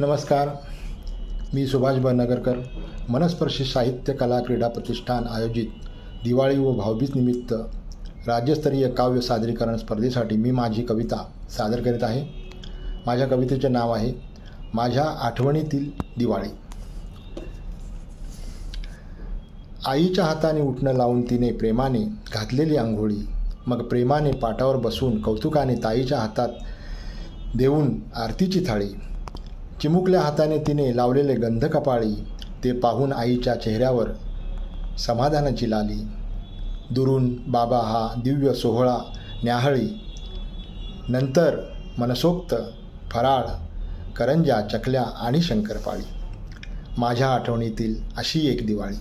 नमस्कार, मी सुभाष नगरकर. मनस्पर्शी साहित्य कला क्रीडा प्रतिष्ठान आयोजित दिवाळी व भाऊबीज निमित्त राज्यस्तरीय काव्य सादरीकरण स्पर्धेसाठी मी माझी कविता सादर करीत आहे. माझ्या कवितेचे नाव आहे माझ्या आठवणीतील दिवाळी. आईच्या हाताने उठणं लावून तिने प्रेमाने घातलेली अंघोळी, मग प्रेमाने पाटावर बसून कौतुकाने ताईच्या हातात देऊन आरतीची थाळी. चिमुकल्या हाताने तिने लावलेले गंध कपाळी, ते पाहून आईच्या चेहऱ्यावर समाधानाची लाली. दुरून बाबा हा दिव्य सोहळा न्याहाळी, नंतर मनसोक्त फराळ, करंज्या, चकल्या आणि शंकरपाळी. माझ्या आठवणीतील अशी एक दिवाळी.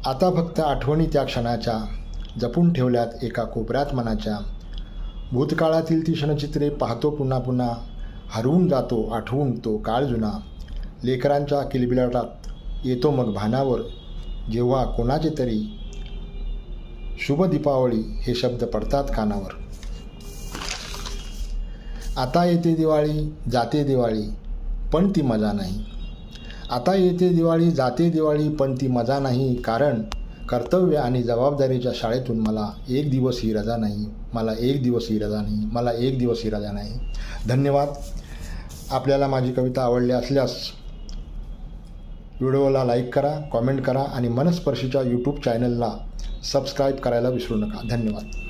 आता फक्त आठवणी त्या क्षणाच्या जपून ठेवल्यात एका कोपऱ्यात मनाच्या. भूतकाळातील ती क्षणचित्रे पाहतो पुन्हा पुन्हा, हरवून जातो आठवून तो काळ जुना. लेकरांच्या किलबिलाटात येतो मग भानावर, जेव्हा कोणाचे तरी शुभ दीपावली हे शब्द पडतात कानावर. आता येते दिवाळी जाते दिवाळी पण ती मजा नाही. आता येते दिवाळी जाते दिवाळी पण ती मजा नाही, कारण कर्तव्य आणि जबाबदारीच्या शाळेतून मला एक दिवसही रजा नाही. मला एक दिवसही रजा नाही. धन्यवाद. आपल्याला माझी कविता आवडली असल्यास व्हिडिओला लाईक करा, कॉमेंट करा आणि मनस्पर्शीच्या यूट्यूब चॅनलला सबस्क्राईब करायला विसरू नका. धन्यवाद.